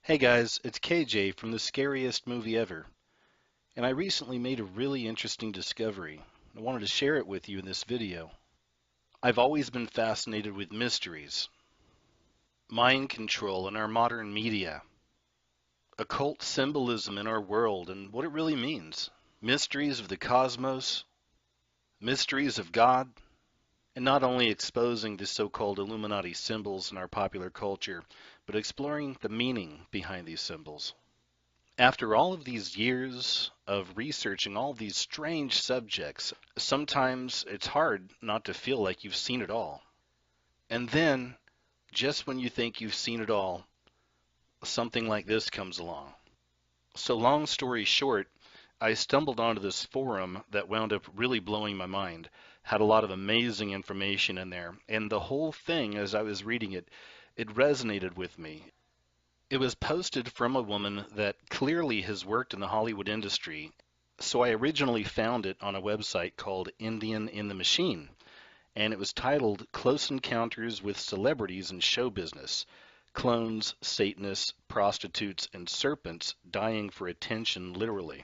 Hey guys, it's KJ from The Scariest Movie Ever, and I recently made a really interesting discovery. I wanted to share it with you in this video. I've always been fascinated with mysteries, mind control in our modern media, occult symbolism in our world and what it really means, mysteries of the cosmos, mysteries of God, and not only exposing the so-called Illuminati symbols in our popular culture, but exploring the meaning behind these symbols. After all of these years of researching all of these strange subjects, sometimes it's hard not to feel like you've seen it all. And then, just when you think you've seen it all, something like this comes along. So, long story short, I stumbled onto this forum that wound up really blowing my mind. Had a lot of amazing information in there, and the whole thing, as I was reading it, it resonated with me. It was posted from a woman that clearly has worked in the Hollywood industry. So I originally found it on a website called Indian in the Machine, and it was titled Close Encounters with Celebrities in Show Business: Clones, Satanists, Prostitutes, and Serpents Dying for Attention Literally.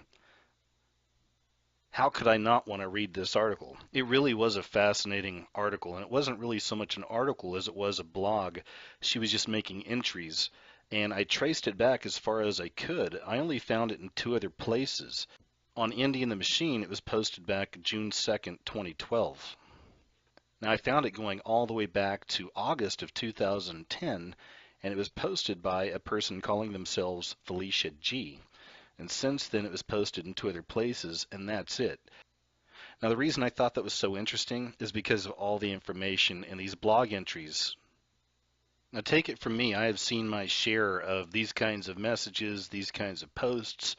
How could I not want to read this article? It really was a fascinating article, and it wasn't really so much an article as it was a blog. She was just making entries, and I traced it back as far as I could. I only found it in two other places. On Indie and the Machine, it was posted back June 2nd, 2012. Now, I found it going all the way back to August of 2010, and it was posted by a person calling themselves Felicia G. And since then, it was posted in two other places, and that's it. Now, the reason I thought that was so interesting is because of all the information in these blog entries. Now, take it from me, I have seen my share of these kinds of messages, these kinds of posts,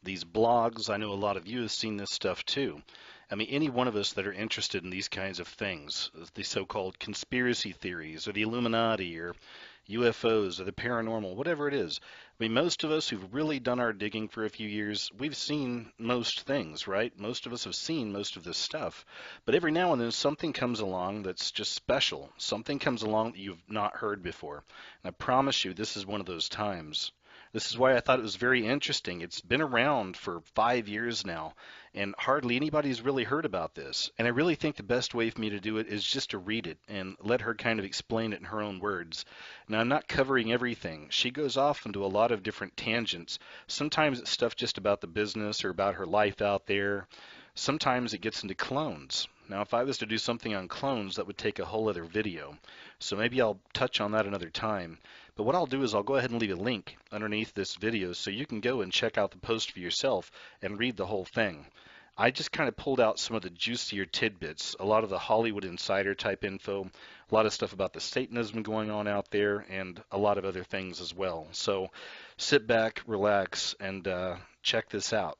these blogs. I know a lot of you have seen this stuff too. I mean, any one of us that are interested in these kinds of things, the so-called conspiracy theories, or the Illuminati, or UFOs, or the paranormal, whatever it is. I mean, most of us who've really done our digging for a few years, we've seen most things, right? Most of us have seen most of this stuff. But every now and then something comes along that's just special. Something comes along that you've not heard before. And I promise you, this is one of those times. This is why I thought it was very interesting. It's been around for 5 years now, and hardly anybody's really heard about this. And I really think the best way for me to do it is just to read it and let her kind of explain it in her own words. Now, I'm not covering everything. She goes off into a lot of different tangents. Sometimes it's stuff just about the business or about her life out there. Sometimes it gets into clones. Now, if I was to do something on clones, that would take a whole other video. So maybe I'll touch on that another time. But what I'll do is I'll go ahead and leave a link underneath this video so you can go and check out the post for yourself and read the whole thing. I just kind of pulled out some of the juicier tidbits, a lot of the Hollywood insider type info, a lot of stuff about the Satanism going on out there, and a lot of other things as well. So sit back, relax, and check this out.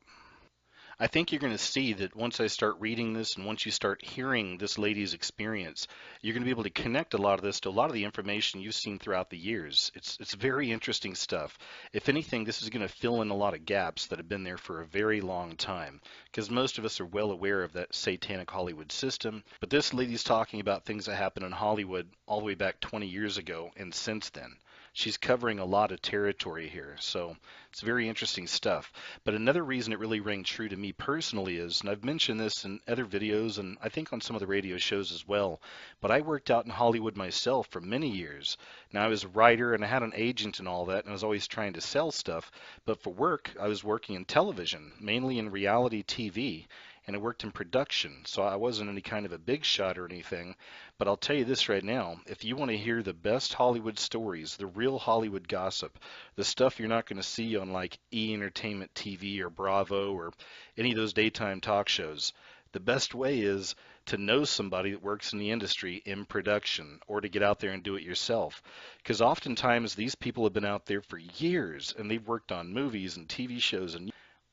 I think you're going to see that once I start reading this and once you start hearing this lady's experience, you're going to be able to connect a lot of this to a lot of the information you've seen throughout the years. It's very interesting stuff. If anything, this is going to fill in a lot of gaps that have been there for a very long time, because most of us are well aware of that satanic Hollywood system. But this lady's talking about things that happened in Hollywood all the way back 20 years ago and since then. She's covering a lot of territory here, so it's very interesting stuff. But another reason it really rang true to me personally is, and I've mentioned this in other videos and I think on some of the radio shows as well, but I worked out in Hollywood myself for many years. Now, I was a writer and I had an agent and all that, and I was always trying to sell stuff. But for work, I was working in television, mainly in reality TV, and I worked in production, so I wasn't any kind of a big shot or anything. But I'll tell you this right now, if you want to hear the best Hollywood stories, the real Hollywood gossip, the stuff you're not going to see on like E! Entertainment TV or Bravo or any of those daytime talk shows, the best way is to know somebody that works in the industry in production, or to get out there and do it yourself. Because oftentimes these people have been out there for years and they've worked on movies and TV shows, and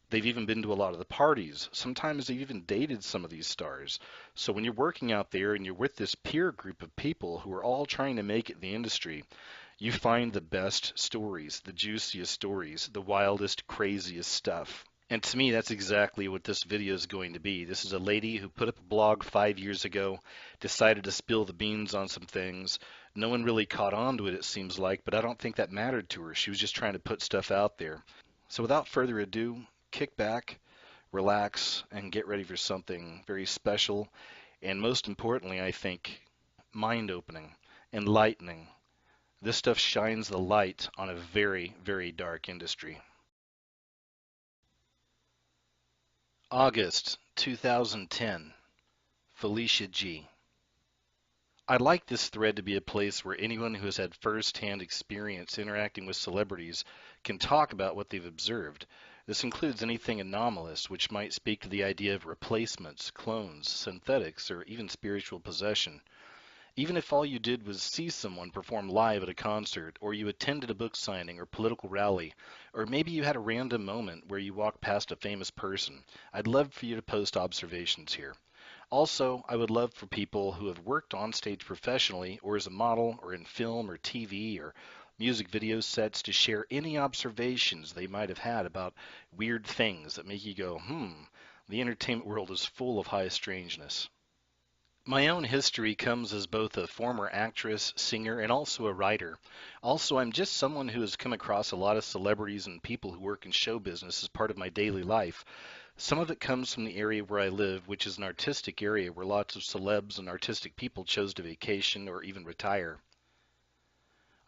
they've even been to a lot of the parties. Sometimes they've even dated some of these stars. So when you're working out there and you're with this peer group of people who are all trying to make it in the industry, you find the best stories, the juiciest stories, the wildest, craziest stuff. And to me, that's exactly what this video is going to be. This is a lady who put up a blog 5 years ago, decided to spill the beans on some things. No one really caught on to it, it seems like, but I don't think that mattered to her. She was just trying to put stuff out there. So without further ado, kick back, relax, and get ready for something very special. And most importantly, I think, mind opening, enlightening. This stuff shines the light on a very, very dark industry. August 2010, Felicia G. I'd like this thread to be a place where anyone who has had first-hand experience interacting with celebrities can talk about what they've observed. This includes anything anomalous, which might speak to the idea of replacements, clones, synthetics, or even spiritual possession. Even if all you did was see someone perform live at a concert, or you attended a book signing or political rally, or maybe you had a random moment where you walked past a famous person, I'd love for you to post observations here. Also, I would love for people who have worked on stage professionally, or as a model, or in film or TV or music video sets, to share any observations they might have had about weird things that make you go, the entertainment world is full of high strangeness. My own history comes as both a former actress, singer, and also a writer. Also, I'm just someone who has come across a lot of celebrities and people who work in show business as part of my daily life. Some of it comes from the area where I live, which is an artistic area where lots of celebs and artistic people chose to vacation or even retire.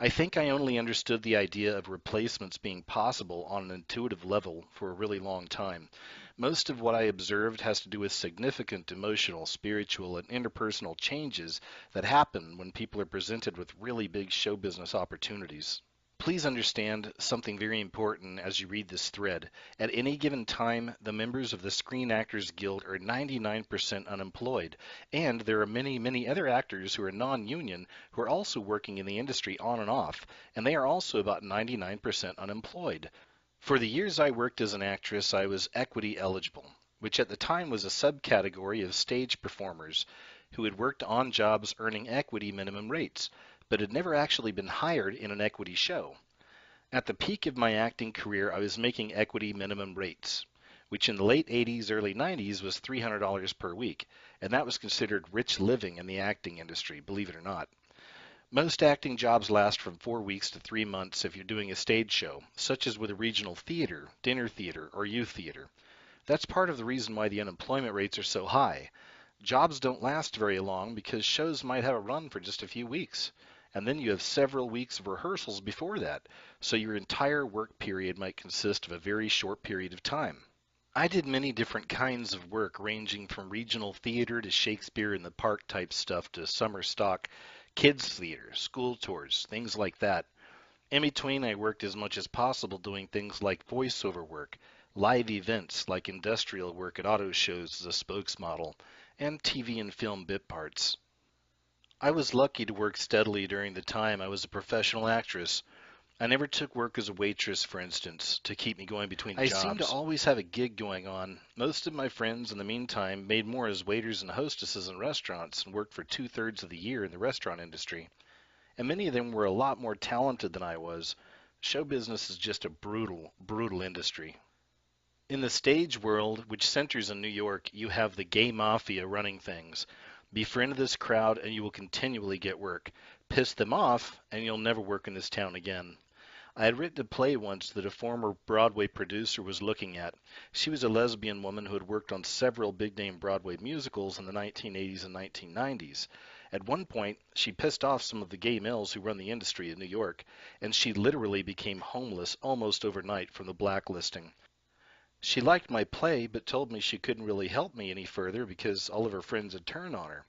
I think I only understood the idea of replacements being possible on an intuitive level for a really long time. Most of what I observed has to do with significant emotional, spiritual, and interpersonal changes that happen when people are presented with really big show business opportunities. Please understand something very important as you read this thread. At any given time, the members of the Screen Actors Guild are 99% unemployed, and there are many, many other actors who are non-union who are also working in the industry on and off, and they are also about 99% unemployed. For the years I worked as an actress, I was equity eligible, which at the time was a subcategory of stage performers who had worked on jobs earning equity minimum rates, but had never actually been hired in an equity show. At the peak of my acting career, I was making equity minimum rates, which in the late 80s, early 90s was $300 per week, and that was considered rich living in the acting industry, believe it or not. Most acting jobs last from 4 weeks to 3 months if you're doing a stage show, such as with a regional theater, dinner theater, or youth theater. That's part of the reason why the unemployment rates are so high. Jobs don't last very long because shows might have a run for just a few weeks, and then you have several weeks of rehearsals before that, so your entire work period might consist of a very short period of time. I did many different kinds of work, ranging from regional theater to Shakespeare in the Park type stuff to summer stock, kids theater, school tours, things like that. In between, I worked as much as possible doing things like voiceover work, live events like industrial work at auto shows as a spokesmodel, and TV and film bit parts. I was lucky to work steadily during the time I was a professional actress. I never took work as a waitress, for instance, to keep me going between jobs. I seemed to always have a gig going on. Most of my friends in the meantime made more as waiters and hostesses in restaurants and worked for 2/3 of the year in the restaurant industry. And many of them were a lot more talented than I was. Show business is just a brutal, brutal industry. In the stage world, which centers in New York, you have the gay mafia running things. Befriend this crowd and you will continually get work. Piss them off and you'll never work in this town again. I had written a play once that a former Broadway producer was looking at. She was a lesbian woman who had worked on several big-name Broadway musicals in the 1980s and 1990s. At one point, she pissed off some of the gay males who run the industry in New York, and she literally became homeless almost overnight from the blacklisting. She liked my play, but told me she couldn't really help me any further because all of her friends had turned on her.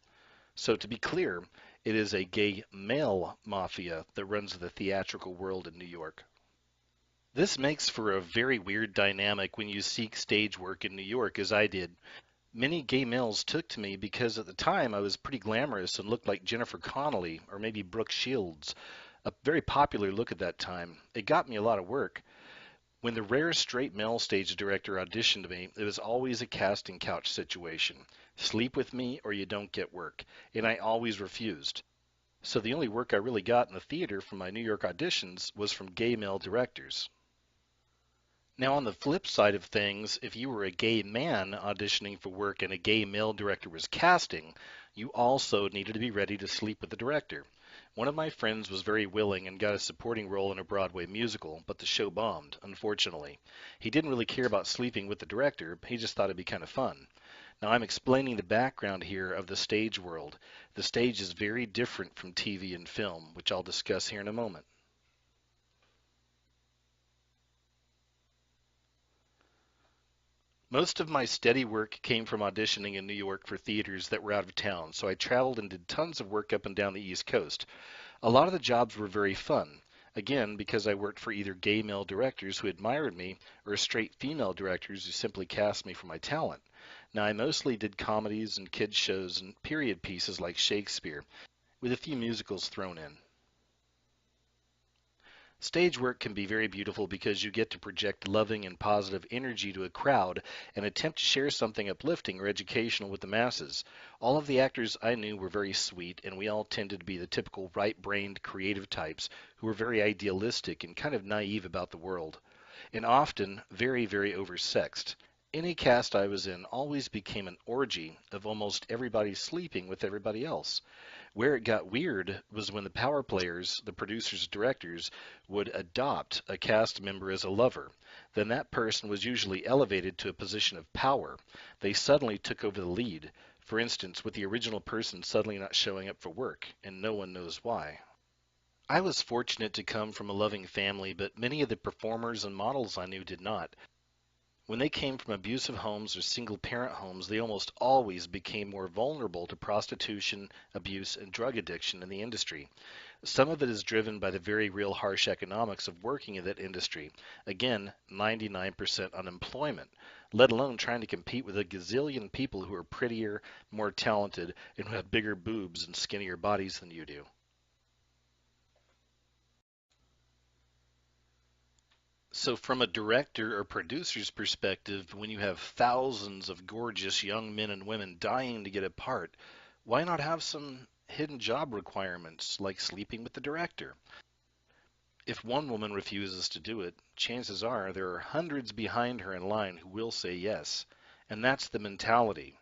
So to be clear, it is a gay male mafia that runs the theatrical world in New York. This makes for a very weird dynamic when you seek stage work in New York, as I did. Many gay males took to me because at the time I was pretty glamorous and looked like Jennifer Connelly or maybe Brooke Shields, a very popular look at that time. It got me a lot of work. When the rare straight male stage director auditioned me, it was always a casting couch situation. Sleep with me or you don't get work, and I always refused. So the only work I really got in the theater from my New York auditions was from gay male directors. Now, on the flip side of things, if you were a gay man auditioning for work and a gay male director was casting, you also needed to be ready to sleep with the director. One of my friends was very willing and got a supporting role in a Broadway musical, but the show bombed, unfortunately. He didn't really care about sleeping with the director, he just thought it'd be kind of fun. Now, I'm explaining the background here of the stage world. The stage is very different from TV and film, which I'll discuss here in a moment. Most of my steady work came from auditioning in New York for theaters that were out of town, so I traveled and did tons of work up and down the East Coast. A lot of the jobs were very fun. Again, because I worked for either gay male directors who admired me or straight female directors who simply cast me for my talent. Now, I mostly did comedies and kids shows and period pieces like Shakespeare, with a few musicals thrown in. Stage work can be very beautiful because you get to project loving and positive energy to a crowd and attempt to share something uplifting or educational with the masses. All of the actors I knew were very sweet, and we all tended to be the typical right brained creative types who were very idealistic and kind of naive about the world, and often very, very oversexed. Any cast I was in always became an orgy of almost everybody sleeping with everybody else. Where it got weird was when the power players, the producers, directors, would adopt a cast member as a lover. Then that person was usually elevated to a position of power. They suddenly took over the lead. For instance, with the original person suddenly not showing up for work, and no one knows why. I was fortunate to come from a loving family, but many of the performers and models I knew did not. When they came from abusive homes or single parent homes, they almost always became more vulnerable to prostitution, abuse, and drug addiction in the industry. Some of it is driven by the very real harsh economics of working in that industry. Again, 99% unemployment, let alone trying to compete with a gazillion people who are prettier, more talented, and who have bigger boobs and skinnier bodies than you do. So, from a director or producer's perspective, when you have thousands of gorgeous young men and women dying to get a part, why not have some hidden job requirements like sleeping with the director? If one woman refuses to do it, chances are there are hundreds behind her in line who will say yes. And that's the mentality.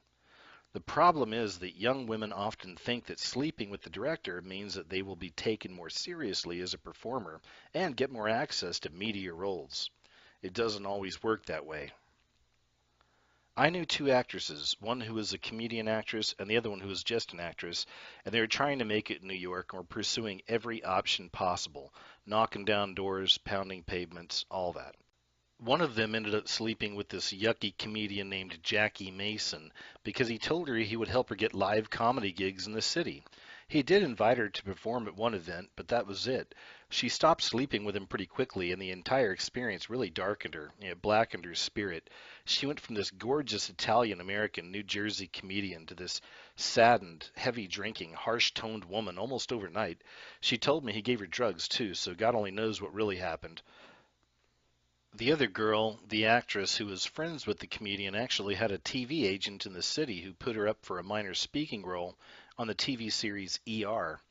The problem is that young women often think that sleeping with the director means that they will be taken more seriously as a performer and get more access to meatier roles. It doesn't always work that way. I knew two actresses, one who was a comedian actress and the other one who was just an actress, and they were trying to make it in New York and were pursuing every option possible, knocking down doors, pounding pavements, all that. One of them ended up sleeping with this yucky comedian named Jackie Mason because he told her he would help her get live comedy gigs in the city. He did invite her to perform at one event, but that was it. She stopped sleeping with him pretty quickly, and the entire experience really darkened her, blackened her spirit. She went from this gorgeous Italian American New Jersey comedian to this saddened, heavy drinking, harsh toned woman almost overnight. She told me he gave her drugs too, so God only knows what really happened. The other girl, the actress who was friends with the comedian, actually had a TV agent in the city who put her up for a minor speaking role on the TV series ER.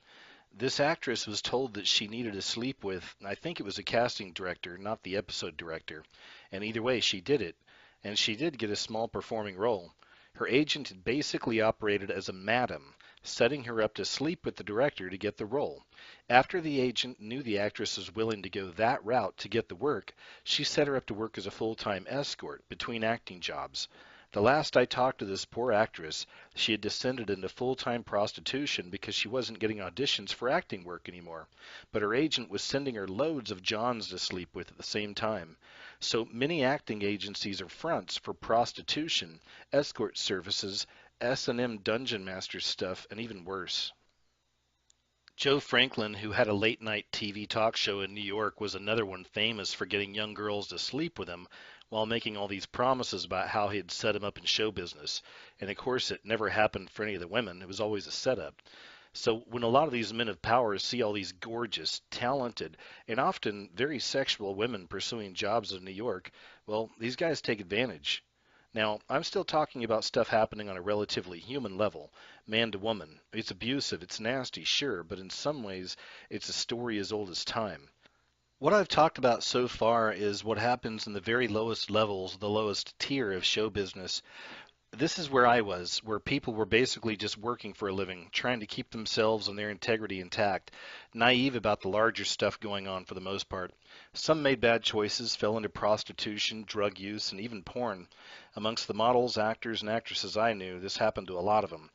This actress was told that she needed to sleep with, I think it was a casting director, not the episode director. And either way, she did it. And she did get a small performing role. Her agent had basically operated as a madam, setting her up to sleep with the director to get the role. After the agent knew the actress was willing to go that route to get the work, she set her up to work as a full-time escort between acting jobs. The last I talked to this poor actress, she had descended into full-time prostitution because she wasn't getting auditions for acting work anymore. But her agent was sending her loads of Johns to sleep with at the same time. So many acting agencies are fronts for prostitution, escort services, S&M dungeon master stuff, and even worse. Joe Franklin, who had a late night TV talk show in New York, was another one famous for getting young girls to sleep with him while making all these promises about how he had set him up in show business. And of course, it never happened for any of the women. It was always a setup. So when a lot of these men of power see all these gorgeous, talented, and often very sexual women pursuing jobs in New York, well, these guys take advantage. Now, I'm still talking about stuff happening on a relatively human level, man to woman. It's abusive, it's nasty, sure, but in some ways, it's a story as old as time. What I've talked about so far is what happens in the very lowest levels, the lowest tier of show business. This is where I was, where people were basically just working for a living, trying to keep themselves and their integrity intact, naive about the larger stuff going on for the most part. Some made bad choices, fell into prostitution, drug use, and even porn. Amongst the models, actors, and actresses I knew, this happened to a lot of them.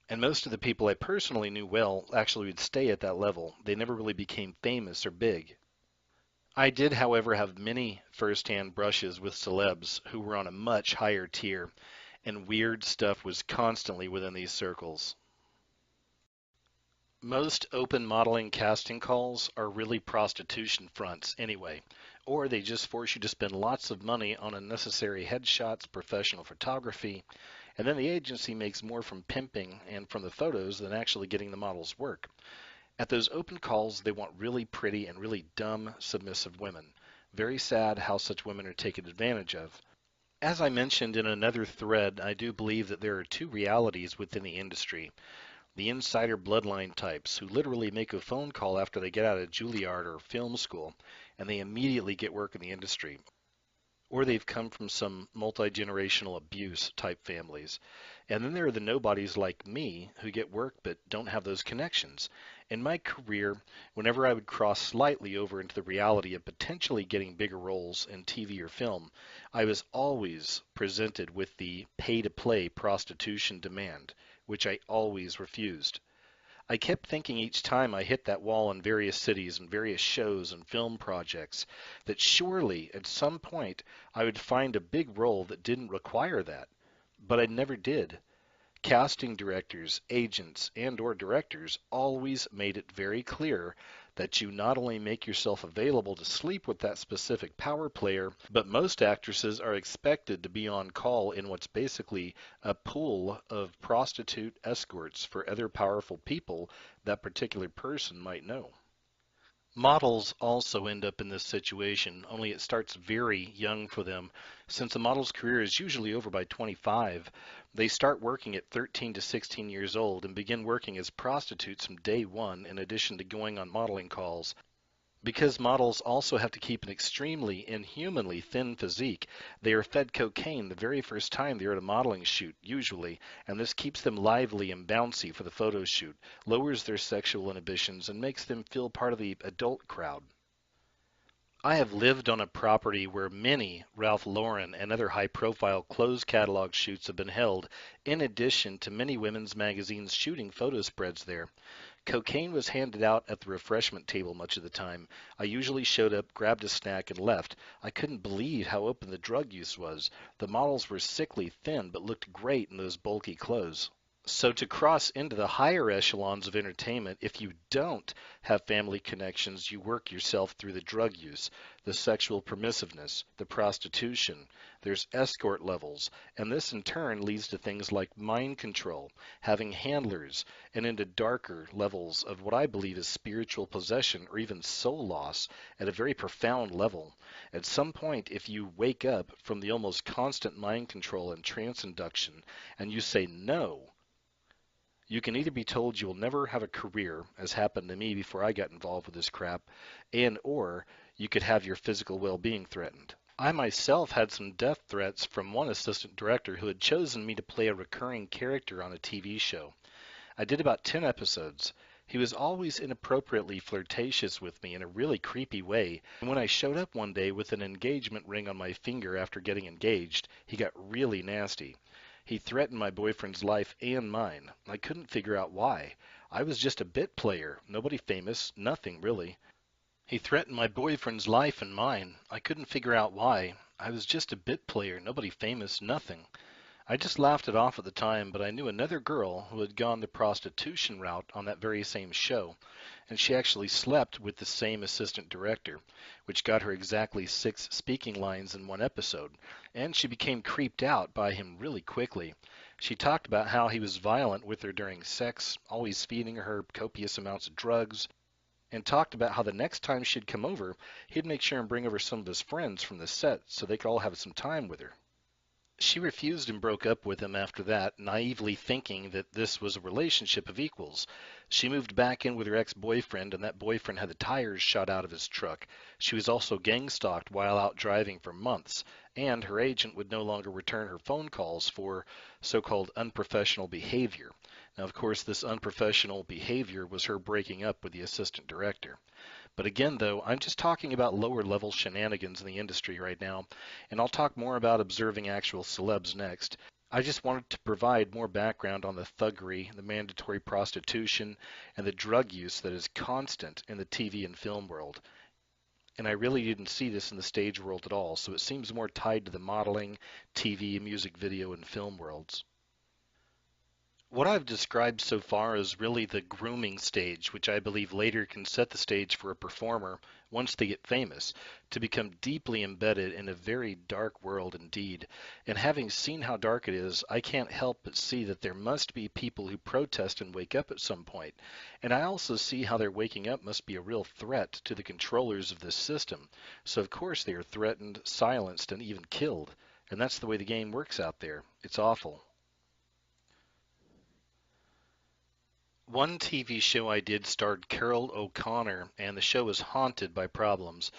And most of the people I personally knew well actually would stay at that level. They never really became famous or big. I did, however, have many first-hand brushes with celebs who were on a much higher tier, and weird stuff was constantly within these circles. Most open modeling casting calls are really prostitution fronts anyway, or they just force you to spend lots of money on unnecessary headshots, professional photography, and then the agency makes more from pimping and from the photos than actually getting the model's work. At those open calls, they want really pretty and really dumb, submissive women. Very sad how such women are taken advantage of. As I mentioned in another thread, I do believe that there are two realities within the industry. The insider bloodline types who literally make a phone call after they get out of Juilliard or film school and they immediately get work in the industry. Or they've come from some multi-generational abuse type families. And then there are the nobodies like me who get work but don't have those connections. In my career, whenever I would cross slightly over into the reality of potentially getting bigger roles in TV or film, I was always presented with the pay-to-play prostitution demand, which I always refused. I kept thinking each time I hit that wall in various cities and various shows and film projects that surely at some point I would find a big role that didn't require that. But I never did. Casting directors, agents, and or directors always made it very clear that you not only make yourself available to sleep with that specific power player, but most actresses are expected to be on call in what's basically a pool of prostitute escorts for other powerful people that particular person might know. Models also end up in this situation, only it starts very young for them. Since a model's career is usually over by 25, they start working at 13 to 16 years old and begin working as prostitutes from day one in addition to going on modeling calls. Because models also have to keep an extremely inhumanly thin physique, they are fed cocaine the very first time they're at a modeling shoot, usually, and this keeps them lively and bouncy for the photo shoot, lowers their sexual inhibitions, and makes them feel part of the adult crowd. I have lived on a property where many Ralph Lauren and other high-profile clothes catalog shoots have been held, in addition to many women's magazines shooting photo spreads there. Cocaine was handed out at the refreshment table much of the time. I usually showed up, grabbed a snack, and left. I couldn't believe how open the drug use was. The models were sickly thin, but looked great in those bulky clothes. So to cross into the higher echelons of entertainment, if you don't have family connections, you work yourself through the drug use, the sexual permissiveness, the prostitution. There's escort levels, and this in turn leads to things like mind control, having handlers, and into darker levels of what I believe is spiritual possession or even soul loss at a very profound level. At some point, if you wake up from the almost constant mind control and trance induction and you say no, you can either be told you will never have a career, as happened to me before I got involved with this crap, and or you could have your physical well-being threatened. I myself had some death threats from one assistant director who had chosen me to play a recurring character on a TV show. I did about 10 episodes. He was always inappropriately flirtatious with me in a really creepy way, and when I showed up one day with an engagement ring on my finger after getting engaged, he got really nasty. He threatened my boyfriend's life and mine. I couldn't figure out why. I was just a bit player, nobody famous, nothing really. He threatened my boyfriend's life and mine. I couldn't figure out why. I was just a bit player, nobody famous, nothing. I just laughed it off at the time, but I knew another girl who had gone the prostitution route on that very same show, and she actually slept with the same assistant director, which got her exactly 6 speaking lines in one episode, and she became creeped out by him really quickly. She talked about how he was violent with her during sex, always feeding her copious amounts of drugs, and talked about how the next time she'd come over, he'd make sure and bring over some of his friends from the set so they could all have some time with her. She refused and broke up with him after that, naively thinking that this was a relationship of equals. She moved back in with her ex-boyfriend, and that boyfriend had the tires shot out of his truck. She was also gang stalked while out driving for months, and her agent would no longer return her phone calls for so-called unprofessional behavior. Now, of course, this unprofessional behavior was her breaking up with the assistant director. But again, though, I'm just talking about lower level shenanigans in the industry right now, and I'll talk more about observing actual celebs next. I just wanted to provide more background on the thuggery, the mandatory prostitution, and the drug use that is constant in the TV and film world. And I really didn't see this in the stage world at all, so it seems more tied to the modeling, TV, music video, and film worlds. What I've described so far is really the grooming stage, which I believe later can set the stage for a performer, once they get famous, to become deeply embedded in a very dark world indeed. And having seen how dark it is, I can't help but see that there must be people who protest and wake up at some point. And I also see how their waking up must be a real threat to the controllers of this system. So of course they are threatened, silenced, and even killed. And that's the way the game works out there. It's awful. One TV show I did starred Carol O'Connor, and the show was haunted by problems.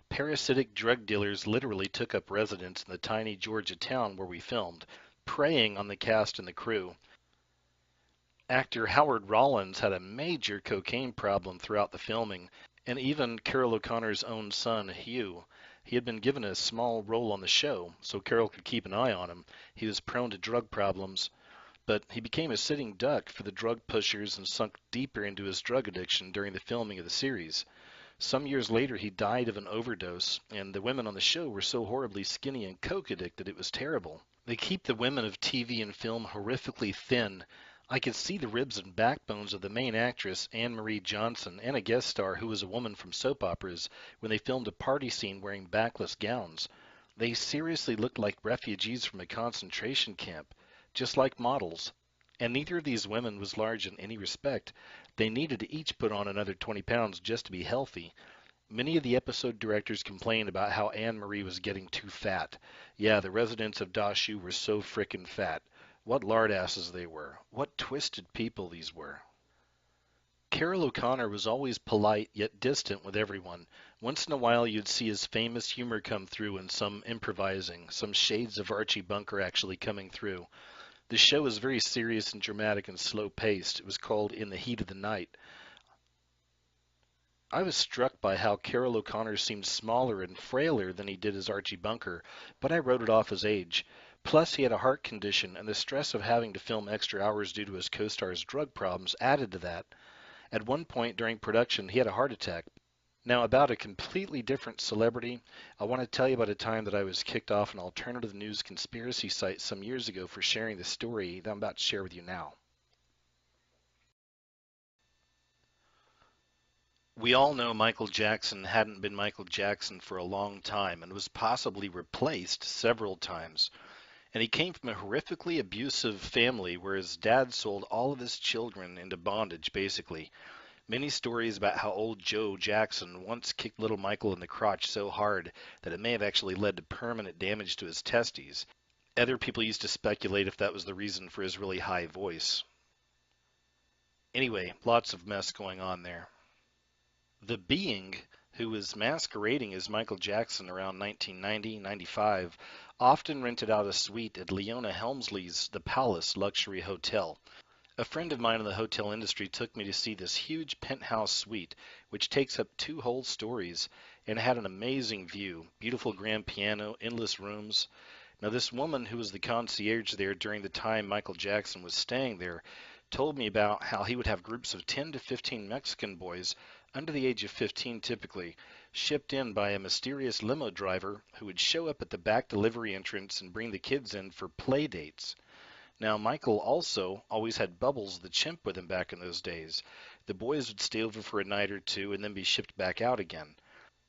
Parasitic drug dealers literally took up residence in the tiny Georgia town where we filmed, preying on the cast and the crew. Actor Howard Rollins had a major cocaine problem throughout the filming, and even Carol O'Connor's own son, Hugh. He had been given a small role on the show, so Carol could keep an eye on him. He was prone to drug problems, but he became a sitting duck for the drug pushers and sunk deeper into his drug addiction during the filming of the series. Some years later, he died of an overdose, and the women on the show were so horribly skinny and coke addicted it was terrible. They keep the women of TV and film horrifically thin. I could see the ribs and backbones of the main actress, Anne Marie Johnson, and a guest star who was a woman from soap operas when they filmed a party scene wearing backless gowns. They seriously looked like refugees from a concentration camp, just like models. And neither of these women was large in any respect. They needed to each put on another 20 pounds just to be healthy. Many of the episode directors complained about how Anne Marie was getting too fat. Yeah, the residents of Dashu were so frickin' fat. What lard asses they were. What twisted people these were. Carol O'Connor was always polite yet distant with everyone. Once in a while you'd see his famous humor come through in some improvising, some shades of Archie Bunker actually coming through. The show was very serious and dramatic and slow-paced. It was called In the Heat of the Night. I was struck by how Carol O'Connor seemed smaller and frailer than he did as Archie Bunker, but I wrote it off as age. Plus, he had a heart condition, and the stress of having to film extra hours due to his co-star's drug problems added to that. At one point during production, he had a heart attack. Now, about a completely different celebrity, I want to tell you about a time that I was kicked off an alternative news conspiracy site some years ago for sharing the story that I'm about to share with you now. We all know Michael Jackson hadn't been Michael Jackson for a long time and was possibly replaced several times. And he came from a horrifically abusive family where his dad sold all of his children into bondage, basically. Many stories about how old Joe Jackson once kicked little Michael in the crotch so hard that it may have actually led to permanent damage to his testes. Other people used to speculate if that was the reason for his really high voice. Anyway, lots of mess going on there. The Being, who was masquerading as Michael Jackson around 1990-95, often rented out a suite at Leona Helmsley's The Palace luxury hotel. A friend of mine in the hotel industry took me to see this huge penthouse suite, which takes up 2 whole stories, and had an amazing view, beautiful grand piano, endless rooms. Now, this woman who was the concierge there during the time Michael Jackson was staying there told me about how he would have groups of 10 to 15 Mexican boys, under the age of 15 typically, shipped in by a mysterious limo driver who would show up at the back delivery entrance and bring the kids in for play dates. Now, Michael also always had Bubbles the chimp with him back in those days. The boys would stay over for a night or two and then be shipped back out again.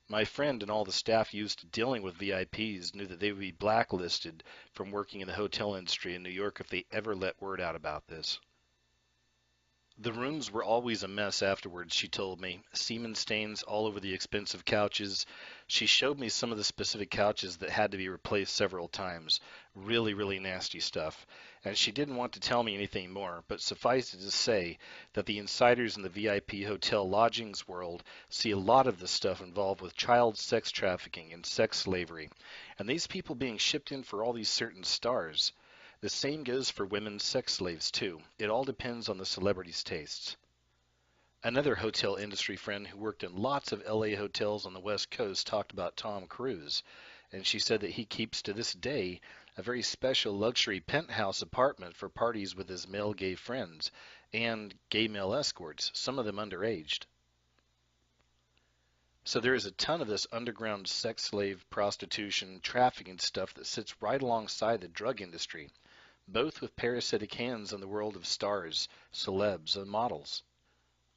My friend and all the staff used to dealing with VIPs knew that they would be blacklisted from working in the hotel industry in New York if they ever let word out about this. The rooms were always a mess afterwards, she told me. Semen stains all over the expensive couches. She showed me some of the specific couches that had to be replaced several times. Really, really nasty stuff. And she didn't want to tell me anything more, but suffice it to say that the insiders in the VIP hotel lodgings world see a lot of this stuff involved with child sex trafficking and sex slavery. And these people being shipped in for all these certain stars. The same goes for women sex slaves, too. It all depends on the celebrity's tastes. Another hotel industry friend who worked in lots of LA hotels on the West Coast talked about Tom Cruise, and she said that he keeps to this day a very special luxury penthouse apartment for parties with his male gay friends and gay male escorts, some of them underaged. So there is a ton of this underground sex slave, prostitution, trafficking stuff that sits right alongside the drug industry, both with parasitic hands on the world of stars, celebs, and models.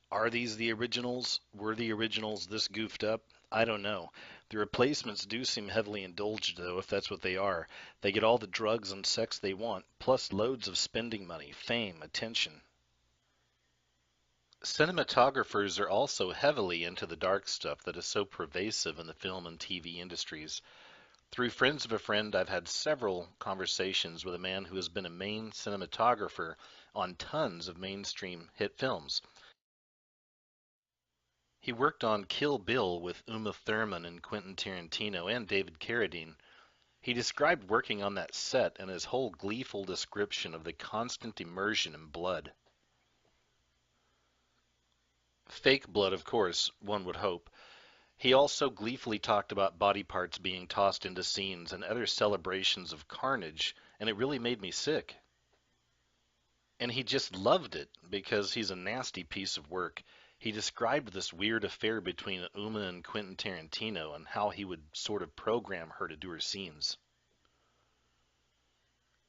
Are these the originals? Were the originals this goofed up? I don't know. The replacements do seem heavily indulged, though, if that's what they are. They get all the drugs and sex they want, plus loads of spending money, fame, attention. Cinematographers are also heavily into the dark stuff that is so pervasive in the film and TV industries. Through friends of a friend, I've had several conversations with a man who has been a main cinematographer on tons of mainstream hit films. He worked on Kill Bill with Uma Thurman and Quentin Tarantino and David Carradine. He described working on that set and his whole gleeful description of the constant immersion in blood. Fake blood, of course, one would hope. He also gleefully talked about body parts being tossed into scenes and other celebrations of carnage, and it really made me sick. And he just loved it because he's a nasty piece of work. He described this weird affair between Uma and Quentin Tarantino and how he would sort of program her to do her scenes.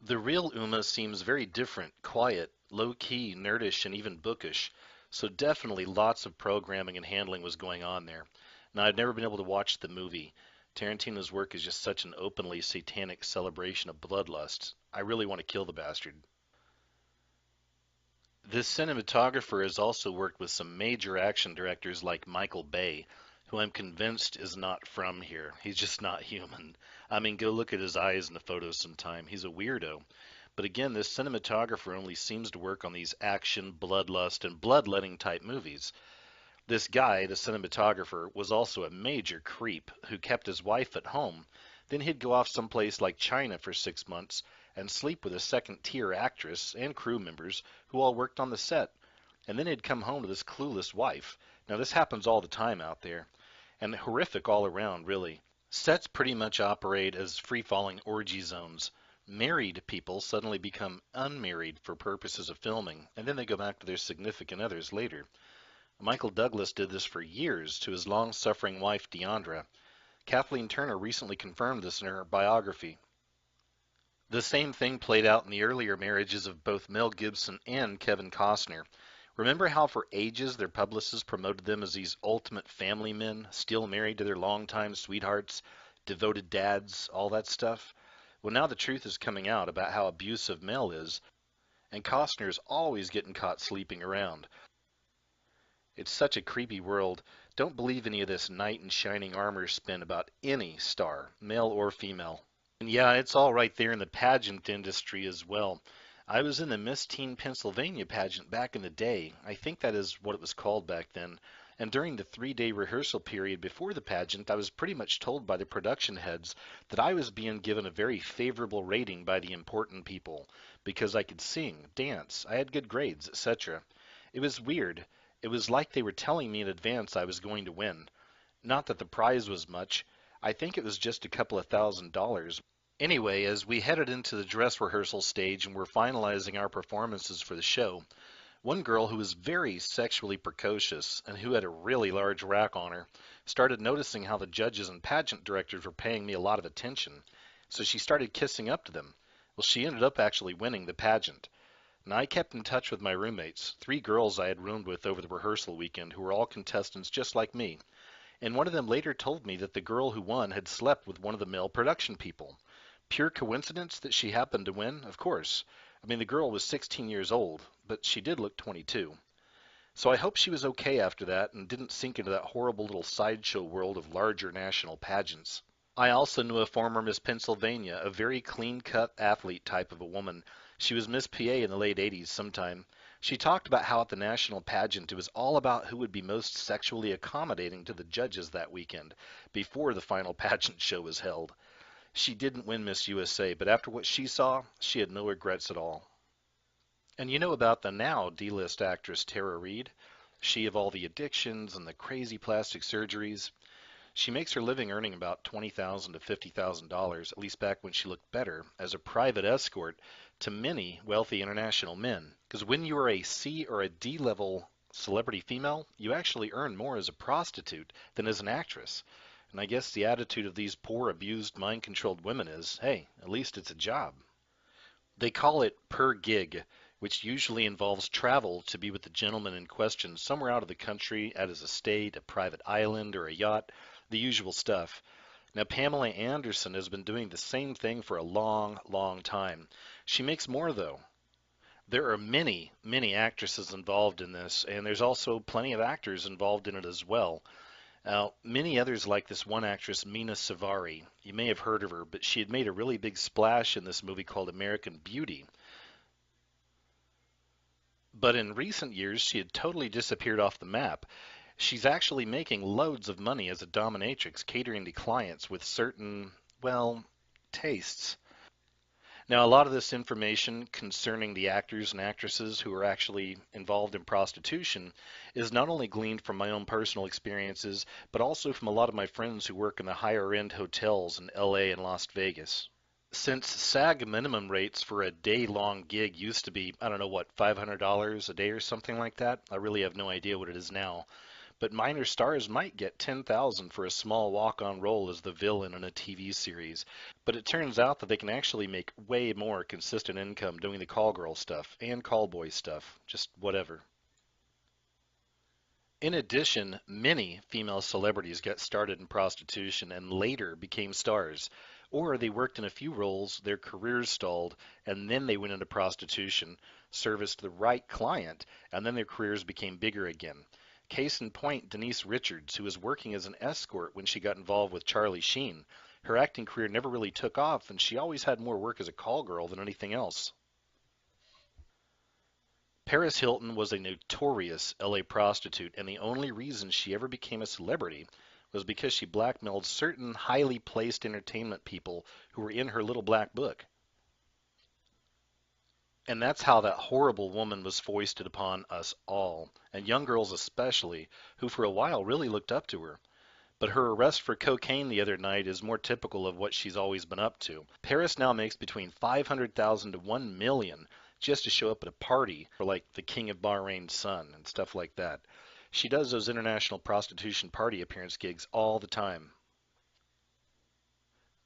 The real Uma seems very different, quiet, low-key, nerdish, and even bookish, so definitely lots of programming and handling was going on there. Now, I've never been able to watch the movie. Tarantino's work is just such an openly satanic celebration of bloodlust. I really want to kill the bastard. This cinematographer has also worked with some major action directors like Michael Bay, who I'm convinced is not from here. He's just not human. I mean, go look at his eyes in the photos sometime. He's a weirdo. But again, this cinematographer only seems to work on these action, bloodlust, and bloodletting type movies. This guy, the cinematographer, was also a major creep who kept his wife at home. Then he'd go off someplace like China for 6 months and sleep with a second tier actress and crew members who all worked on the set. And then he'd come home to this clueless wife. Now, this happens all the time out there. And horrific all around, really. Sets pretty much operate as free-falling orgy zones. Married people suddenly become unmarried for purposes of filming, and then they go back to their significant others later. Michael Douglas did this for years to his long-suffering wife Deandra. Kathleen Turner recently confirmed this in her biography. The same thing played out in the earlier marriages of both Mel Gibson and Kevin Costner. Remember how for ages their publicists promoted them as these ultimate family men, still married to their longtime sweethearts, devoted dads, all that stuff? Well, now the truth is coming out about how abusive Mel is, and Costner's always getting caught sleeping around. It's such a creepy world. Don't believe any of this knight in shining armor spin about any star, male or female. And yeah, it's all right there in the pageant industry as well. I was in the Miss Teen Pennsylvania pageant back in the day. I think that is what it was called back then. And during the 3 day rehearsal period before the pageant, I was pretty much told by the production heads that I was being given a very favorable rating by the important people because I could sing, dance, I had good grades, etc. It was weird. It was like they were telling me in advance I was going to win. Not that the prize was much. I think it was just a couple of $1,000. Anyway, as we headed into the dress rehearsal stage and were finalizing our performances for the show, one girl who was very sexually precocious and who had a really large rack on her started noticing how the judges and pageant directors were paying me a lot of attention. So she started kissing up to them. Well, she ended up actually winning the pageant. Now, I kept in touch with my roommates, 3 girls I had roomed with over the rehearsal weekend who were all contestants just like me. And one of them later told me that the girl who won had slept with one of the male production people. Pure coincidence that she happened to win? Of course. I mean, the girl was 16 years old, but she did look 22. So I hope she was okay after that and didn't sink into that horrible little sideshow world of larger national pageants. I also knew a former Miss Pennsylvania, a very clean-cut athlete type of a woman. She was Miss PA in the late 80s sometime. She talked about how at the national pageant it was all about who would be most sexually accommodating to the judges that weekend, before the final pageant show was held. She didn't win Miss USA, but after what she saw, she had no regrets at all. And you know about the now D-list actress Tara Reid? She of all the addictions and the crazy plastic surgeries. She makes her living earning about $20,000 to $50,000, at least back when she looked better, as a private escort to many wealthy international men. Because when you are a C or a D level celebrity female, you actually earn more as a prostitute than as an actress. And I guess the attitude of these poor, abused, mind controlled women is, hey, at least it's a job. They call it per gig, which usually involves travel to be with the gentleman in question somewhere out of the country at his estate, a private island, or a yacht, the usual stuff. Now, Pamela Anderson has been doing the same thing for a long, long time. She makes more, though. There are many, many actresses involved in this, and there's also plenty of actors involved in it as well. Now, many others like this one actress, Mina Savari. You may have heard of her, but she had made a really big splash in this movie called American Beauty. But in recent years, she had totally disappeared off the map. She's actually making loads of money as a dominatrix, catering to clients with certain, well, tastes. Now, a lot of this information concerning the actors and actresses who are actually involved in prostitution is not only gleaned from my own personal experiences, but also from a lot of my friends who work in the higher end hotels in LA and Las Vegas. Since SAG minimum rates for a day-long gig used to be, I don't know what, $500 a day or something like that. I really have no idea what it is now. But minor stars might get 10,000 for a small walk-on role as the villain in a TV series. But it turns out that they can actually make way more consistent income doing the call girl stuff and call boy stuff, just whatever. In addition, many female celebrities got started in prostitution and later became stars. Or they worked in a few roles, their careers stalled, and then they went into prostitution, serviced the right client, and then their careers became bigger again. Case in point, Denise Richards, who was working as an escort when she got involved with Charlie Sheen. Her acting career never really took off, and she always had more work as a call girl than anything else. Paris Hilton was a notorious LA prostitute, and the only reason she ever became a celebrity was because she blackmailed certain highly placed entertainment people who were in her little black book. And that's how that horrible woman was foisted upon us all, and young girls especially, who for a while really looked up to her. But her arrest for cocaine the other night is more typical of what she's always been up to. Paris now makes between 500,000 to 1 million just to show up at a party for like the King of Bahrain's son and stuff like that. She does those international prostitution party appearance gigs all the time.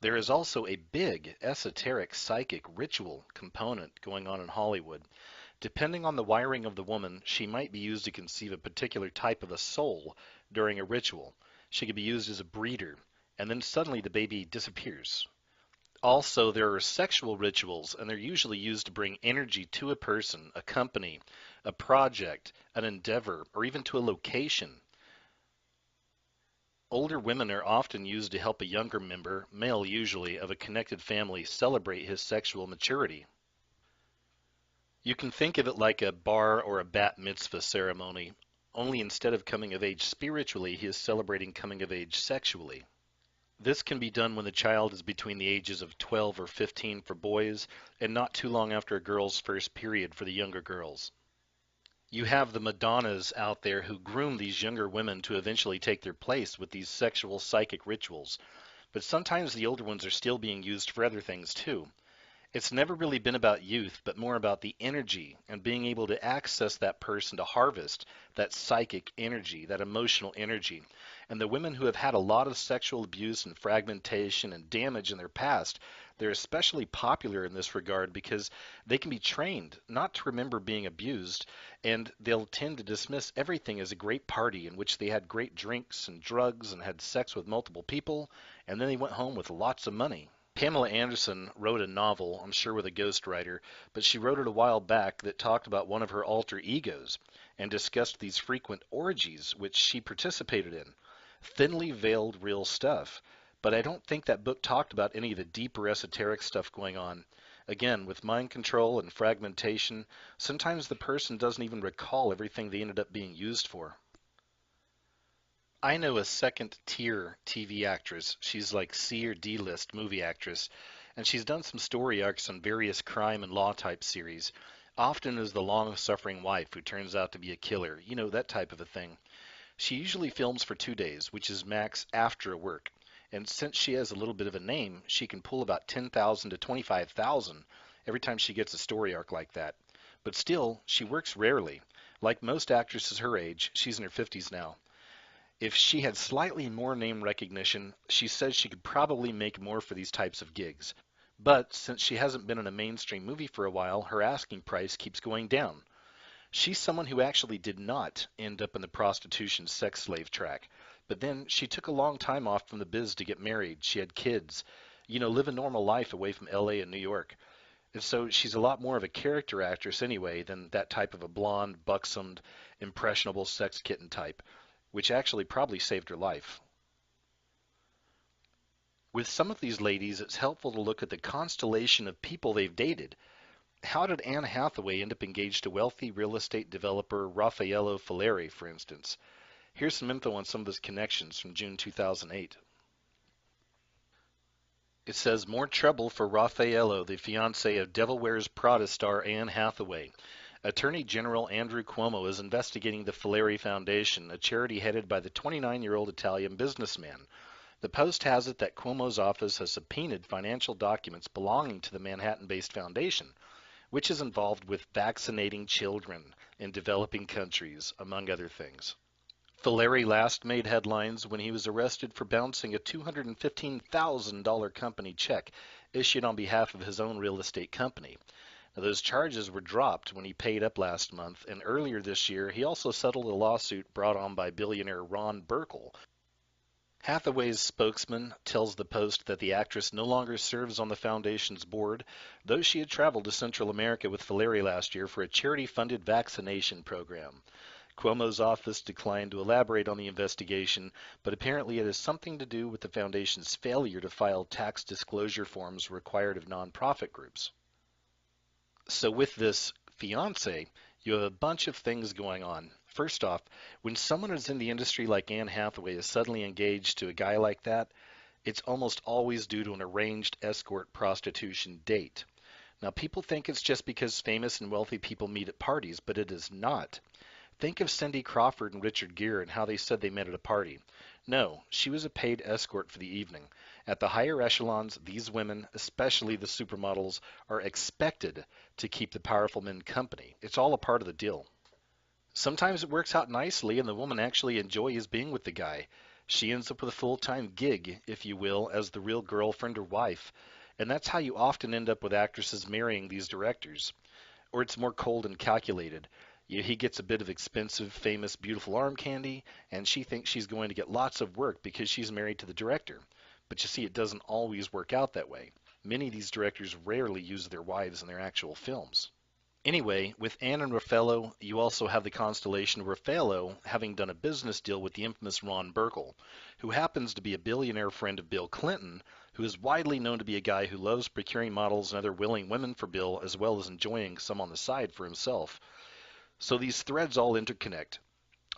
There is also a big esoteric psychic ritual component going on in Hollywood. Depending on the wiring of the woman, she might be used to conceive a particular type of a soul during a ritual. She could be used as a breeder, and then suddenly the baby disappears. Also, there are sexual rituals, and they're usually used to bring energy to a person, a company, a project, an endeavor, or even to a location. Older women are often used to help a younger member, male usually, of a connected family celebrate his sexual maturity. You can think of it like a bar or a bat mitzvah ceremony, only instead of coming of age spiritually, he is celebrating coming of age sexually. This can be done when the child is between the ages of 12 or 15 for boys, and not too long after a girl's first period for the younger girls. You have the Madonnas out there who groom these younger women to eventually take their place with these sexual psychic rituals, but sometimes the older ones are still being used for other things too. It's never really been about youth, but more about the energy and being able to access that person to harvest that psychic energy, that emotional energy. And the women who have had a lot of sexual abuse and fragmentation and damage in their past, they're especially popular in this regard because they can be trained not to remember being abused, and they'll tend to dismiss everything as a great party in which they had great drinks and drugs and had sex with multiple people, and then they went home with lots of money. Pamela Anderson wrote a novel, I'm sure with a ghostwriter, but she wrote it a while back that talked about one of her alter egos and discussed these frequent orgies which she participated in. Thinly veiled real stuff. But I don't think that book talked about any of the deeper esoteric stuff going on. Again, with mind control and fragmentation, sometimes the person doesn't even recall everything they ended up being used for. I know a second tier TV actress. She's like C or D list movie actress, and she's done some story arcs on various crime and law type series, often as the long suffering wife who turns out to be a killer, that type of a thing. She usually films for 2 days, which is max after work. And since she has a little bit of a name, she can pull about 10,000 to 25,000 every time she gets a story arc like that. But still, she works rarely. Like most actresses her age, she's in her 50s now. If she had slightly more name recognition, she says she could probably make more for these types of gigs. But since she hasn't been in a mainstream movie for a while, her asking price keeps going down. She's someone who actually did not end up in the prostitution sex slave track. But then she took a long time off from the biz to get married. She had kids, live a normal life away from LA and New York. And so she's a lot more of a character actress anyway than that type of a blonde, buxom, impressionable sex kitten type, which actually probably saved her life. With some of these ladies, it's helpful to look at the constellation of people they've dated. How did Anne Hathaway end up engaged to wealthy real estate developer Raffaello Fileri, for instance? Here's some info on some of his connections from June 2008. It says, more trouble for Raffaello, the fiancé of Devil Wears Prada star Anne Hathaway. Attorney General Andrew Cuomo is investigating the Fileri Foundation, a charity headed by the 29-year-old Italian businessman. The Post has it that Cuomo's office has subpoenaed financial documents belonging to the Manhattan-based foundation, which is involved with vaccinating children in developing countries, among other things. Fileri last made headlines when he was arrested for bouncing a $215,000 company check issued on behalf of his own real estate company. Now, those charges were dropped when he paid up last month, and earlier this year he also settled a lawsuit brought on by billionaire Ron Burkle. Hathaway's spokesman tells the Post that the actress no longer serves on the foundation's board, though she had traveled to Central America with Fileri last year for a charity-funded vaccination program. Cuomo's office declined to elaborate on the investigation, but apparently it has something to do with the foundation's failure to file tax disclosure forms required of nonprofit groups. So with this fiance, you have a bunch of things going on. First off, when someone is in the industry like Anne Hathaway is suddenly engaged to a guy like that, it's almost always due to an arranged escort prostitution date. Now, people think it's just because famous and wealthy people meet at parties, but it is not. Think of Cindy Crawford and Richard Gere and how they said they met at a party. No, she was a paid escort for the evening. At the higher echelons, these women, especially the supermodels, are expected to keep the powerful men company. It's all a part of the deal. Sometimes it works out nicely and the woman actually enjoys being with the guy. She ends up with a full-time gig, if you will, as the real girlfriend or wife. And that's how you often end up with actresses marrying these directors. Or it's more cold and calculated. He gets a bit of expensive, famous, beautiful arm candy, and she thinks she's going to get lots of work because she's married to the director. But you see, it doesn't always work out that way. Many of these directors rarely use their wives in their actual films. Anyway, with Anne and Raffaello, you also have the constellation of Raffaello having done a business deal with the infamous Ron Burkle, who happens to be a billionaire friend of Bill Clinton, who is widely known to be a guy who loves procuring models and other willing women for Bill, as well as enjoying some on the side for himself. So these threads all interconnect.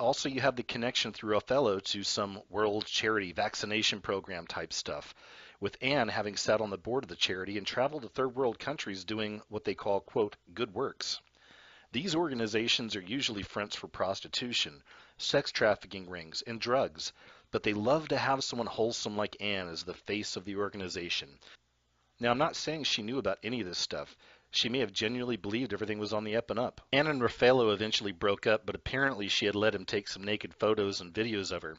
Also, you have the connection through Othello to some world charity vaccination program type stuff, with Anne having sat on the board of the charity and traveled to third world countries doing what they call, quote, good works. These organizations are usually fronts for prostitution, sex trafficking rings, and drugs, but they love to have someone wholesome like Anne as the face of the organization. Now, I'm not saying she knew about any of this stuff. She may have genuinely believed everything was on the up and up. Anne and Raffaello eventually broke up, but apparently she had let him take some naked photos and videos of her.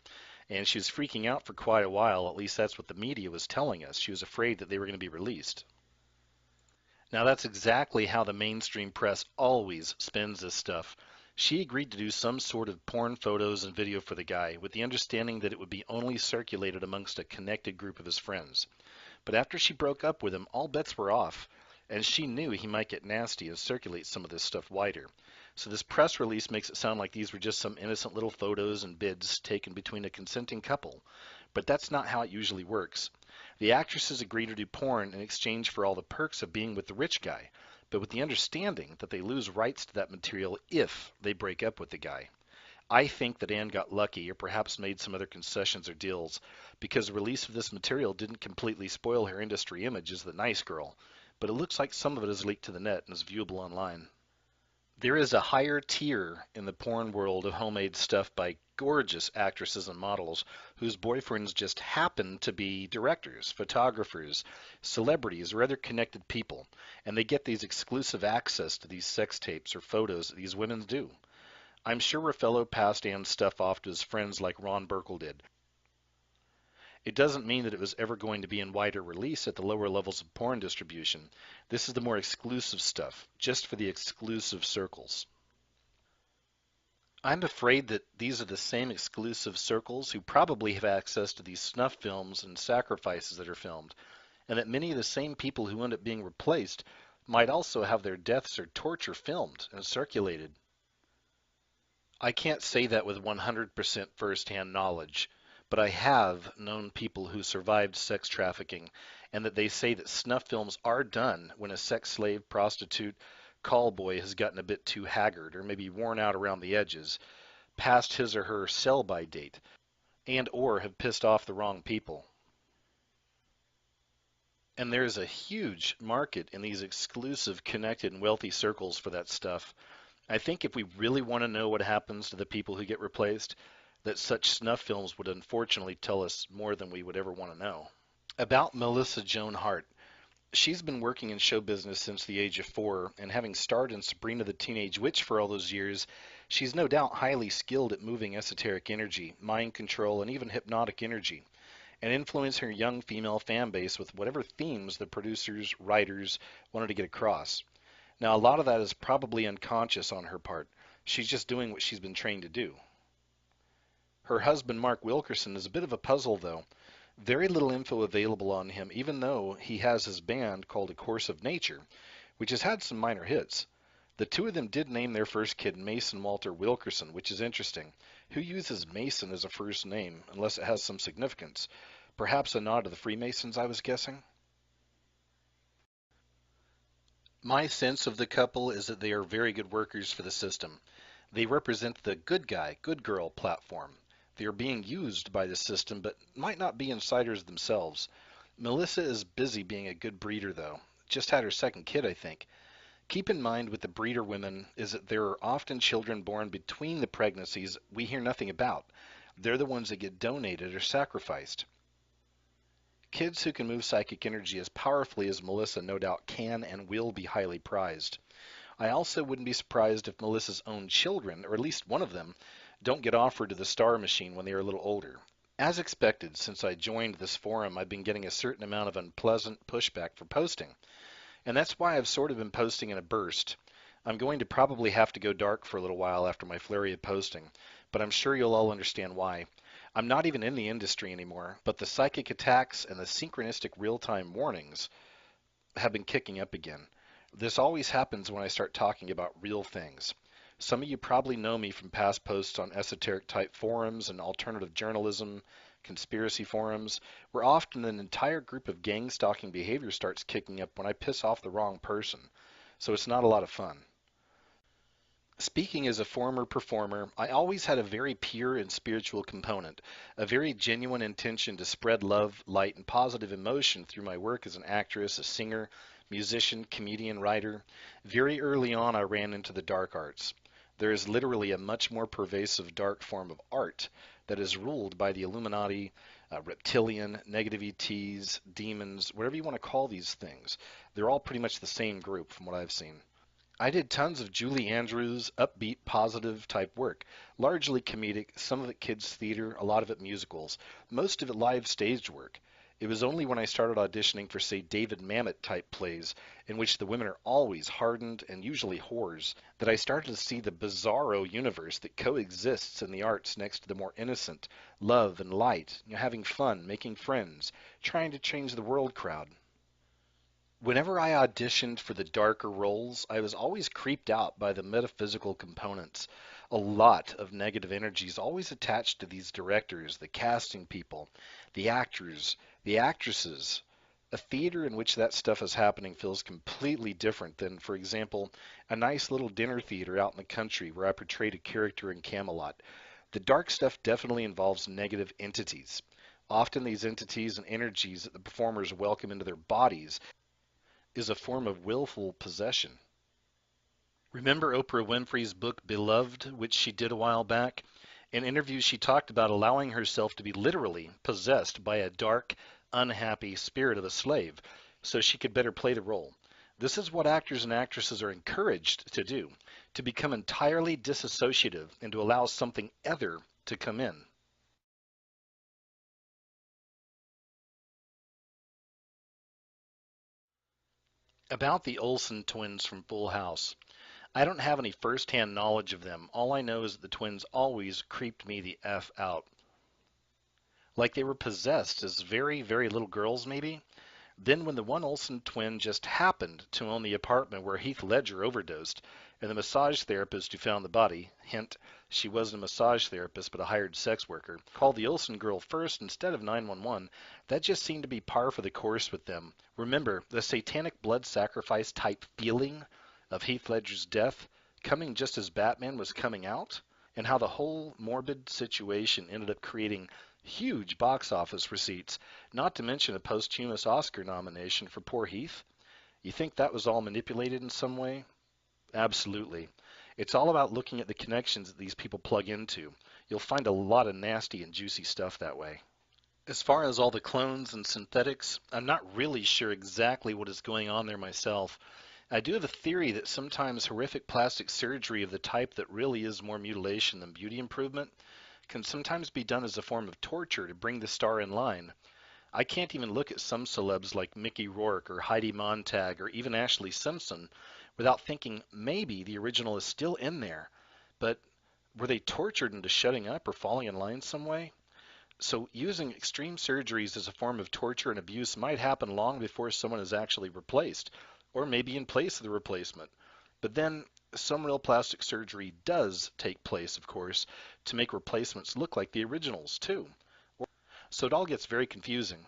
And she was freaking out for quite a while, at least that's what the media was telling us. She was afraid that they were going to be released. Now that's exactly how the mainstream press always spins this stuff. She agreed to do some sort of porn photos and video for the guy, with the understanding that it would be only circulated amongst a connected group of his friends. But after she broke up with him, all bets were off, and she knew he might get nasty and circulate some of this stuff wider. So this press release makes it sound like these were just some innocent little photos and bids taken between a consenting couple. But that's not how it usually works. The actresses agree to do porn in exchange for all the perks of being with the rich guy, but with the understanding that they lose rights to that material if they break up with the guy. I think that Anne got lucky or perhaps made some other concessions or deals because the release of this material didn't completely spoil her industry image as the nice girl, but it looks like some of it is leaked to the net and is viewable online. There is a higher tier in the porn world of homemade stuff by gorgeous actresses and models whose boyfriends just happen to be directors, photographers, celebrities, or other connected people, and they get these exclusive access to these sex tapes or photos that these women do. I'm sure Raffaello passed Anne's stuff off to his friends like Ron Burkle did. It doesn't mean that it was ever going to be in wider release at the lower levels of porn distribution. This is the more exclusive stuff, just for the exclusive circles. I'm afraid that these are the same exclusive circles who probably have access to these snuff films and sacrifices that are filmed, and that many of the same people who end up being replaced might also have their deaths or torture filmed and circulated. I can't say that with 100% first-hand knowledge, but I have known people who survived sex trafficking and that they say that snuff films are done when a sex slave, prostitute, call boy has gotten a bit too haggard or maybe worn out around the edges, past his or her sell-by date, and or have pissed off the wrong people. And there's a huge market in these exclusive, connected, and wealthy circles for that stuff. I think if we really want to know what happens to the people who get replaced, that such snuff films would unfortunately tell us more than we would ever want to know. About Melissa Joan Hart. She's been working in show business since the age of 4, and having starred in Sabrina the Teenage Witch for all those years, she's no doubt highly skilled at moving esoteric energy, mind control, and even hypnotic energy, and influence her young female fan base with whatever themes the producers, writers wanted to get across. Now, a lot of that is probably unconscious on her part. She's just doing what she's been trained to do. Her husband, Mark Wilkerson, is a bit of a puzzle, though. Very little info available on him, even though he has his band called A Course of Nature, which has had some minor hits. The two of them did name their first kid Mason Walter Wilkerson, which is interesting. Who uses Mason as a first name, unless it has some significance? Perhaps a nod to the Freemasons, I was guessing? My sense of the couple is that they are very good workers for the system. They represent the good guy, good girl platform. They are being used by the system, but might not be insiders themselves. Melissa is busy being a good breeder, though. Just had her second kid, I think. Keep in mind with the breeder women is that there are often children born between the pregnancies we hear nothing about. They're the ones that get donated or sacrificed. Kids who can move psychic energy as powerfully as Melissa no doubt can and will be highly prized. I also wouldn't be surprised if Melissa's own children, or at least one of them, don't get offered to the Star Machine when they are a little older. As expected, since I joined this forum, I've been getting a certain amount of unpleasant pushback for posting. And that's why I've sort of been posting in a burst. I'm going to probably have to go dark for a little while after my flurry of posting, but I'm sure you'll all understand why. I'm not even in the industry anymore, but the psychic attacks and the synchronistic real-time warnings have been kicking up again. This always happens when I start talking about real things. Some of you probably know me from past posts on esoteric type forums and alternative journalism, conspiracy forums, where often an entire group of gang stalking behavior starts kicking up when I piss off the wrong person. So it's not a lot of fun. Speaking as a former performer, I always had a very pure and spiritual component, a very genuine intention to spread love, light, and positive emotion through my work as an actress, a singer, musician, comedian, writer. Very early on, I ran into the dark arts. There is literally a much more pervasive dark form of art that is ruled by the Illuminati, reptilian, negative ETs, demons, whatever you want to call these things. They're all pretty much the same group from what I've seen. I did tons of Julie Andrews, upbeat, positive type work, largely comedic, some of it kids theater, a lot of it musicals, most of it live staged work. It was only when I started auditioning for, say, David Mamet type plays, in which the women are always hardened and usually whores, that I started to see the bizarro universe that coexists in the arts next to the more innocent, love and light, having fun, making friends, trying to change the world crowd. Whenever I auditioned for the darker roles, I was always creeped out by the metaphysical components. A lot of negative energy is always attached to these directors, the casting people, the actors, the actresses. A theater in which that stuff is happening feels completely different than, for example, a nice little dinner theater out in the country where I portrayed a character in Camelot. The dark stuff definitely involves negative entities. Often these entities and energies that the performers welcome into their bodies is a form of willful possession. Remember Oprah Winfrey's book Beloved, which she did a while back? In interviews, she talked about allowing herself to be literally possessed by a dark, unhappy spirit of a slave so she could better play the role. This is what actors and actresses are encouraged to do, to become entirely disassociative and to allow something other to come in. About the Olsen twins from Full House. I don't have any first-hand knowledge of them. All I know is that the twins always creeped me the F out. Like they were possessed as very, very little girls, maybe. Then when the one Olsen twin just happened to own the apartment where Heath Ledger overdosed, and the massage therapist who found the body, hint, she wasn't a massage therapist but a hired sex worker, called the Olsen girl first instead of 911, that just seemed to be par for the course with them. Remember, the satanic blood sacrifice type feeling of Heath Ledger's death coming just as Batman was coming out, and how the whole morbid situation ended up creating huge box office receipts, not to mention a posthumous Oscar nomination for poor Heath. You think that was all manipulated in some way? Absolutely. It's all about looking at the connections that these people plug into. You'll find a lot of nasty and juicy stuff that way. As far as all the clones and synthetics, I'm not really sure exactly what is going on there myself. I do have a theory that sometimes horrific plastic surgery of the type that really is more mutilation than beauty improvement can sometimes be done as a form of torture to bring the star in line. I can't even look at some celebs like Mickey Rourke or Heidi Montag or even Ashley Simpson without thinking maybe the original is still in there, but were they tortured into shutting up or falling in line some way? So using extreme surgeries as a form of torture and abuse might happen long before someone is actually replaced, or maybe in place of the replacement. But then some real plastic surgery does take place, of course, to make replacements look like the originals too. So it all gets very confusing.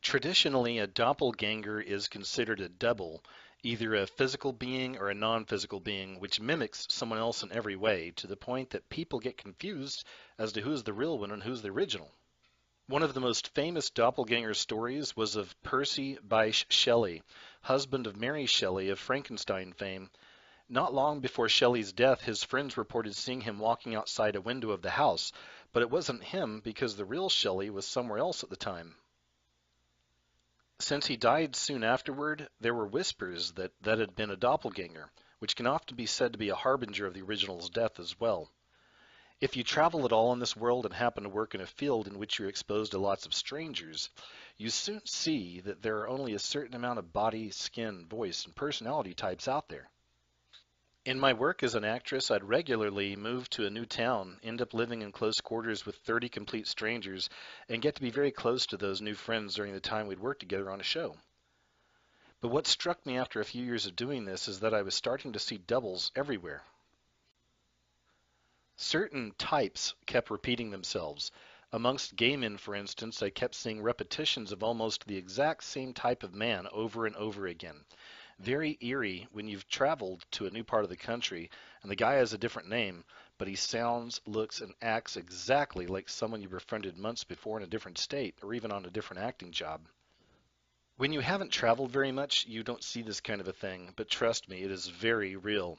Traditionally, a doppelganger is considered a double, either a physical being or a non-physical being, which mimics someone else in every way, to the point that people get confused as to who's the real one and who's the original. One of the most famous doppelganger stories was of Percy Bysshe Shelley, husband of Mary Shelley of Frankenstein fame. Not long before Shelley's death, his friends reported seeing him walking outside a window of the house, but it wasn't him because the real Shelley was somewhere else at the time. Since he died soon afterward, there were whispers that that had been a doppelganger, which can often be said to be a harbinger of the original's death as well. If you travel at all in this world and happen to work in a field in which you're exposed to lots of strangers, you soon see that there are only a certain amount of body, skin, voice, and personality types out there. In my work as an actress, I'd regularly move to a new town, end up living in close quarters with 30 complete strangers, and get to be very close to those new friends during the time we'd work together on a show. But what struck me after a few years of doing this is that I was starting to see doubles everywhere. Certain types kept repeating themselves. Amongst gay men, for instance, I kept seeing repetitions of almost the exact same type of man over and over again. Very eerie when you've traveled to a new part of the country and the guy has a different name, but he sounds, looks, and acts exactly like someone you befriended months before in a different state or even on a different acting job. When you haven't traveled very much, you don't see this kind of a thing, but trust me, it is very real.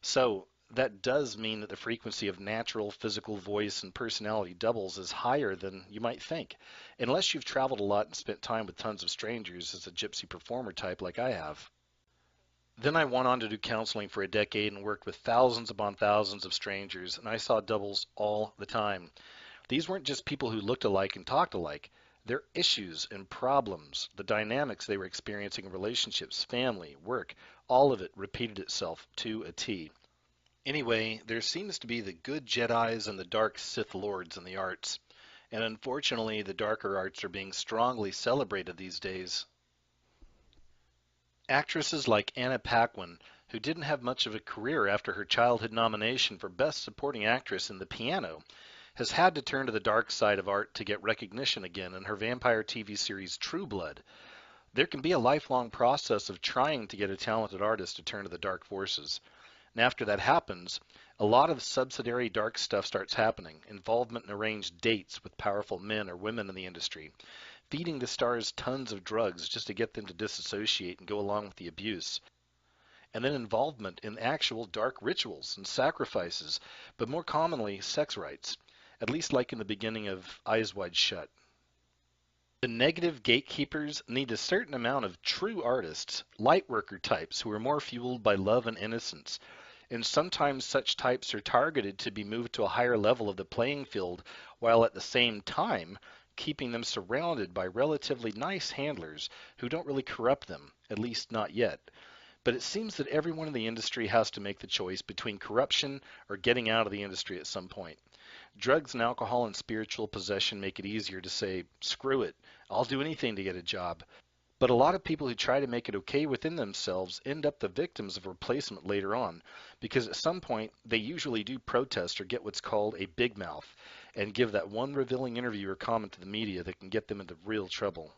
So, that does mean that the frequency of natural physical voice and personality doubles is higher than you might think, unless you've traveled a lot and spent time with tons of strangers as a gypsy performer type like I have. Then I went on to do counseling for a decade and worked with thousands upon thousands of strangers, and I saw doubles all the time. These weren't just people who looked alike and talked alike. Their issues and problems, the dynamics they were experiencing in relationships, family, work, all of it repeated itself to a T. Anyway, there seems to be the good Jedis and the dark Sith Lords in the arts, and unfortunately the darker arts are being strongly celebrated these days. Actresses like Anna Paquin, who didn't have much of a career after her childhood nomination for Best Supporting Actress in The Piano, has had to turn to the dark side of art to get recognition again in her vampire TV series True Blood. There can be a lifelong process of trying to get a talented artist to turn to the dark forces. And after that happens, a lot of subsidiary dark stuff starts happening. Involvement in arranged dates with powerful men or women in the industry. Feeding the stars tons of drugs just to get them to disassociate and go along with the abuse. And then involvement in actual dark rituals and sacrifices, but more commonly sex rites, at least like in the beginning of Eyes Wide Shut. The negative gatekeepers need a certain amount of true artists, light worker types who are more fueled by love and innocence. And sometimes such types are targeted to be moved to a higher level of the playing field, while at the same time keeping them surrounded by relatively nice handlers who don't really corrupt them, at least not yet. But it seems that everyone in the industry has to make the choice between corruption or getting out of the industry at some point. Drugs and alcohol and spiritual possession make it easier to say, screw it, I'll do anything to get a job. But a lot of people who try to make it okay within themselves end up the victims of replacement later on, because at some point they usually do protest or get what's called a big mouth, and give that one revealing interview or comment to the media that can get them into real trouble.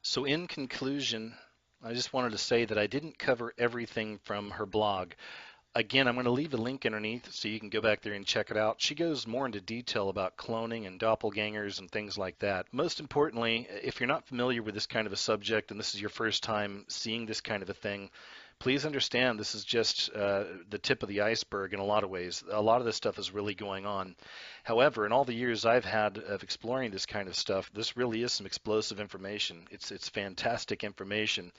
So in conclusion, I just wanted to say that I didn't cover everything from her blog. Again, I'm going to leave a link underneath so you can go back there and check it out. She goes more into detail about cloning and doppelgangers and things like that. Most importantly, if you're not familiar with this kind of a subject and this is your first time seeing this kind of a thing, please understand this is just the tip of the iceberg in a lot of ways. A lot of this stuff is really going on. However, in all the years I've had of exploring this kind of stuff, this really is some explosive information. It's fantastic information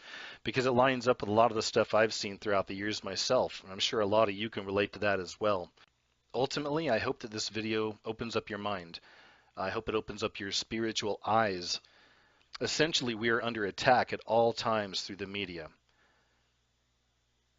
because it lines up with a lot of the stuff I've seen throughout the years myself. And I'm sure a lot of you can relate to that as well. Ultimately, I hope that this video opens up your mind. I hope it opens up your spiritual eyes. Essentially, we are under attack at all times through the media.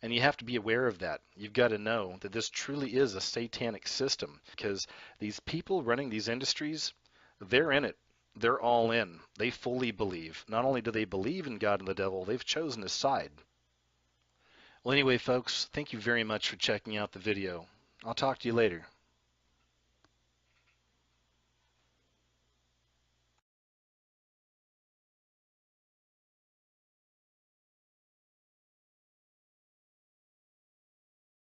And you have to be aware of that. You've got to know that this truly is a satanic system because these people running these industries, they're in it. They're all in. They fully believe. Not only do they believe in God and the devil, they've chosen his side. Well, anyway, folks, thank you very much for checking out the video. I'll talk to you later.